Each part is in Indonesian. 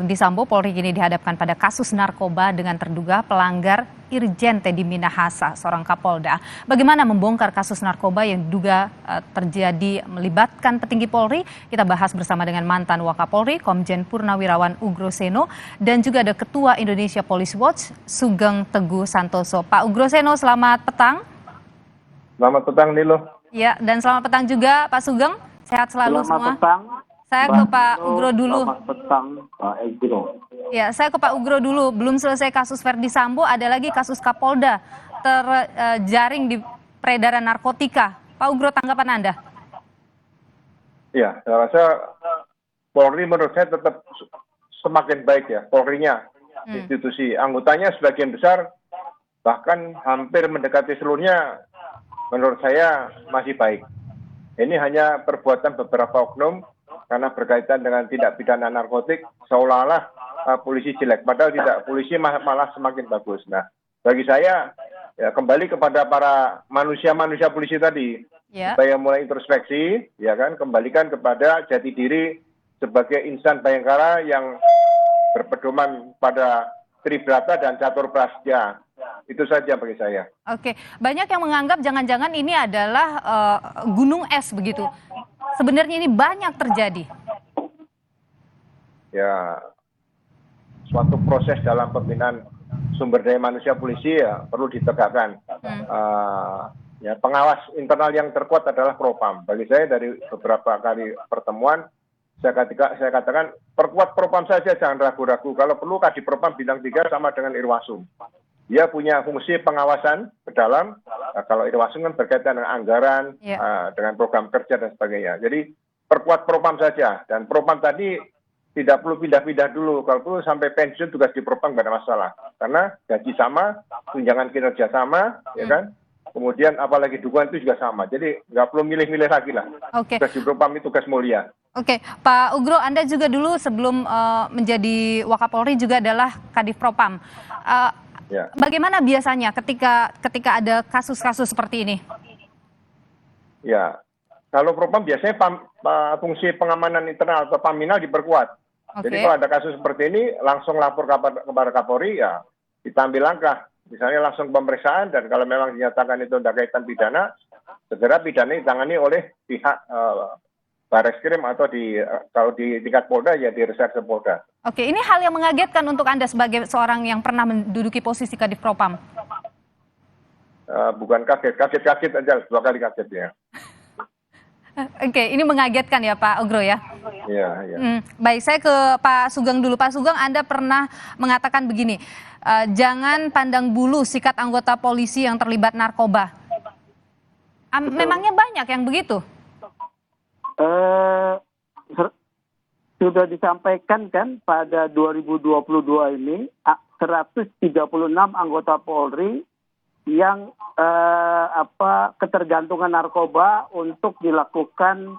Verdi Sambo, Polri kini dihadapkan pada kasus narkoba dengan terduga pelanggar Irjen Teddy Minahasa, seorang Kapolda. Bagaimana membongkar kasus narkoba yang diduga terjadi melibatkan petinggi Polri? Kita bahas bersama dengan mantan Wakapolri, Komjen Purnawirawan Ugroseno, dan juga ada Ketua Indonesia Police Watch, Sugeng Teguh Santoso. Pak Ugroseno, selamat petang. Selamat petang, Nilo. Ya, dan selamat petang juga Pak Sugeng. Sehat selalu Selamat semua. petang. Saya ke Pak Ugro dulu. Selamat petang, Pak Ugro. Ya, saya ke Pak Ugro dulu. Belum selesai kasus Verdi Sambo, ada lagi kasus Kapolda terjaring di peredaran narkotika. Pak Ugro, tanggapan Anda? Ya, saya rasa Polri menurut saya tetap semakin baik ya, Polri-nya, institusi. Anggotanya sebagian besar, bahkan hampir mendekati seluruhnya, menurut saya masih baik. Ini hanya perbuatan beberapa oknum, karena berkaitan dengan tindak pidana narkotik, seolah-olah polisi jelek. Padahal tidak, polisi malah semakin bagus. Nah, bagi saya, ya kembali kepada para manusia-manusia polisi tadi, supaya mulai introspeksi, ya kan, kembalikan kepada jati diri sebagai insan bayangkara yang berpedoman pada Tribrata dan Catur Prasja. Itu saja bagi saya. Oke, banyak yang menganggap jangan-jangan ini adalah gunung es begitu. Sebenarnya ini banyak terjadi. Ya, suatu proses dalam pembinaan sumber daya manusia polisi ya perlu ditegakkan. Ya, pengawas internal yang terkuat adalah Propam. Bagi saya dari beberapa kali pertemuan, saya katakan perkuat Propam saja, jangan ragu-ragu. Kalau perlu Kadif Propam bintang 3 sama dengan Irwasum. Dia punya fungsi pengawasan ke dalam, kalau Irwasum kan berkaitan dengan anggaran, dengan program kerja dan sebagainya. Jadi perkuat Propam saja, dan Propam tadi tidak perlu pindah-pindah dulu. Kalau perlu sampai pensiun tugas di Propam nggak ada masalah, karena gaji sama, tunjangan kinerja sama, ya kan. Kemudian apalagi dukungan itu juga sama. Jadi nggak perlu milih-milih lagi lah. Tugas di Propam itu tugas mulia. Oke, Pak Ugro, Anda juga dulu sebelum menjadi Wakapolri juga adalah Kadif Propam. Ya. Bagaimana biasanya ketika ada kasus-kasus seperti ini? Ya, kalau Propam biasanya fungsi pengamanan internal atau Paminal diperkuat. Jadi kalau ada kasus seperti ini, langsung lapor kepada Kapolri, ya kita ambil langkah. Misalnya langsung pemeriksaan, dan kalau memang dinyatakan itu ada kaitan pidana, segera pidana ditangani oleh pihak Bareskrim atau kalau di tingkat Polda ya di Reserse Polda. Oke, ini hal yang mengagetkan untuk Anda sebagai seorang yang pernah menduduki posisi Kadif Propam. Bukan kaget aja, 2 kali kaget ya. Oke, ini mengagetkan ya Pak Ugro ya? Iya. Baik, saya ke Pak Sugeng dulu. Pak Sugeng, Anda pernah mengatakan begini, jangan pandang bulu sikat anggota polisi yang terlibat narkoba. Memangnya banyak yang begitu? Sudah disampaikan kan pada 2022 ini 136 anggota Polri yang ketergantungan narkoba untuk dilakukan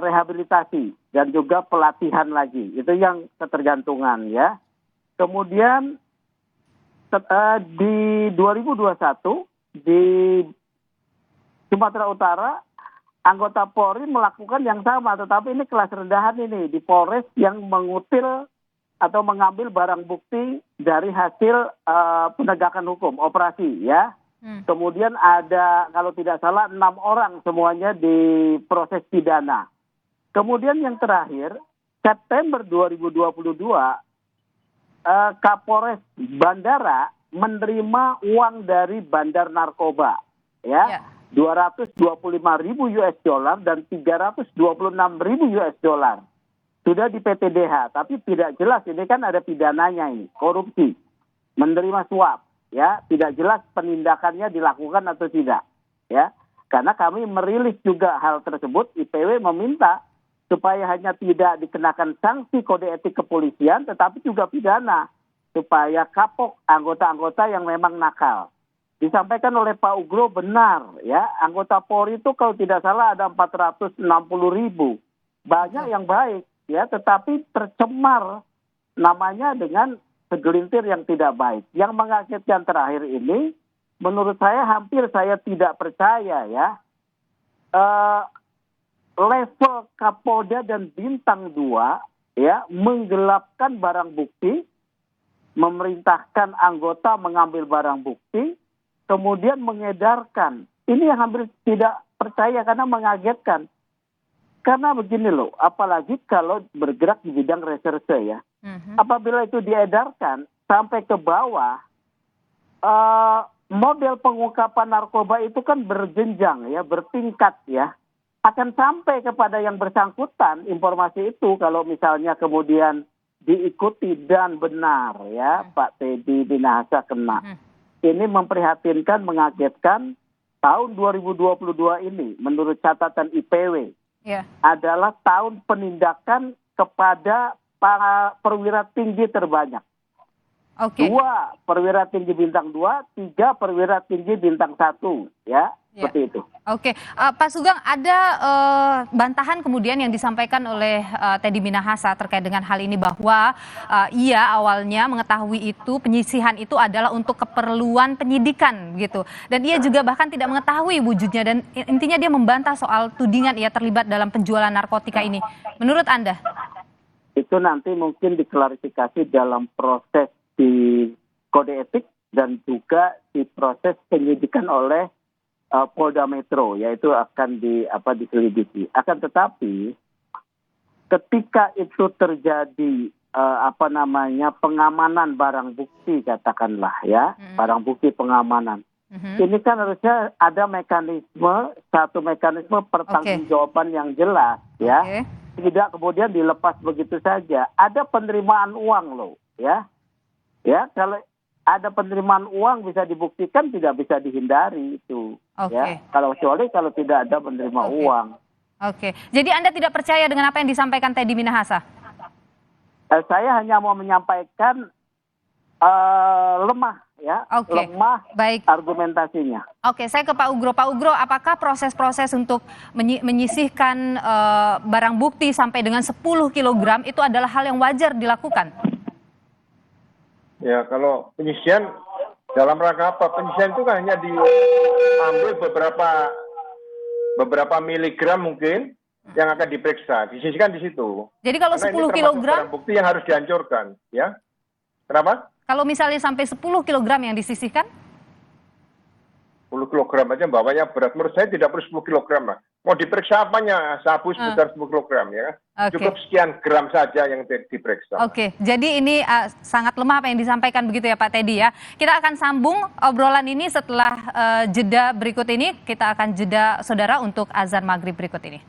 rehabilitasi dan juga pelatihan lagi. Itu yang ketergantungan ya. Kemudian di 2021 di Sumatera Utara anggota Polri melakukan yang sama, tetapi ini kelas rendahan ini di Polres yang mengutil atau mengambil barang bukti dari hasil penegakan hukum operasi ya. Kemudian ada kalau tidak salah 6 orang semuanya diproses pidana. Kemudian yang terakhir September 2022 Kapolres Bandara menerima uang dari bandar narkoba ya. 225.000 US dollar dan 326.000 US dollar. Sudah di PTDH, tapi tidak jelas ini kan ada pidananya ini, korupsi, menerima suap, ya, tidak jelas penindakannya dilakukan atau tidak, ya. Karena kami merilis juga hal tersebut, IPW meminta supaya hanya tidak dikenakan sanksi kode etik kepolisian, tetapi juga pidana, supaya kapok anggota-anggota yang memang nakal. Disampaikan oleh Pak Ugro benar, ya, anggota Polri itu kalau tidak salah ada 460.000, banyak yang baik, ya, tetapi tercemar namanya dengan segelintir yang tidak baik. Yang mengagetkan terakhir ini, menurut saya hampir saya tidak percaya ya, level Kapolda dan Bintang 2 ya, menggelapkan barang bukti, memerintahkan anggota mengambil barang bukti, kemudian mengedarkan. Ini yang hampir tidak percaya karena mengagetkan. Karena begini loh, apalagi kalau bergerak di bidang reserse ya. Apabila itu diedarkan sampai ke bawah, model pengungkapan narkoba itu kan berjenjang ya, bertingkat ya. Akan sampai kepada yang bersangkutan informasi itu kalau misalnya kemudian diikuti dan benar ya, Pak Teddy Minahasa kena. Ini memprihatinkan, mengagetkan. Tahun 2022 ini menurut catatan IPW adalah tahun penindakan kepada para perwira tinggi terbanyak. 2 perwira tinggi bintang 2, 3 perwira tinggi bintang 1 ya. Seperti itu. Pak Sugeng, ada bantahan kemudian yang disampaikan oleh Teddy Minahasa terkait dengan hal ini bahwa ia awalnya mengetahui itu penyisihan itu adalah untuk keperluan penyidikan gitu. Dan ia juga bahkan tidak mengetahui wujudnya dan intinya dia membantah soal tudingan ia terlibat dalam penjualan narkotika ini. Menurut Anda? Itu nanti mungkin diklarifikasi dalam proses di kode etik dan juga di proses penyidikan oleh Polda Metro, yaitu akan diselidiki. Akan tetapi ketika itu terjadi pengamanan barang bukti katakanlah ya, barang bukti pengamanan. Ini kan harusnya ada satu mekanisme pertanggungjawaban yang jelas ya. Tidak kemudian dilepas begitu saja. Ada penerimaan uang loh ya. Ya, kalau ada penerimaan uang bisa dibuktikan, tidak bisa dihindari itu. Ya, kecuali kalau tidak ada penerima uang. Jadi Anda tidak percaya dengan apa yang disampaikan Teddy Minahasa? Saya hanya mau menyampaikan lemah ya, lemah argumentasinya. Saya ke Pak Ugro. Pak Ugro, apakah proses-proses untuk menyisihkan barang bukti sampai dengan 10 kg itu adalah hal yang wajar dilakukan? Ya, kalau penyisihan dalam rangka apa? Penyisihan itu kan hanya diambil beberapa miligram mungkin yang akan diperiksa, disisihkan di situ. Jadi kalau 10 kg barang bukti yang harus dihancurkan, ya. Kenapa? Kalau misalnya sampai 10 kg yang disisihkan? 10 kg aja bawanya berat. Menurut saya tidak perlu 10 kg lah. Mau diperiksa apanya? Sabu sebesar 10 kg ya. Cukup sekian gram saja yang diperiksa. Jadi ini sangat lemah apa yang disampaikan begitu ya Pak Teddy ya. Kita akan sambung obrolan ini setelah jeda berikut ini. Kita akan jeda saudara untuk azan maghrib berikut ini.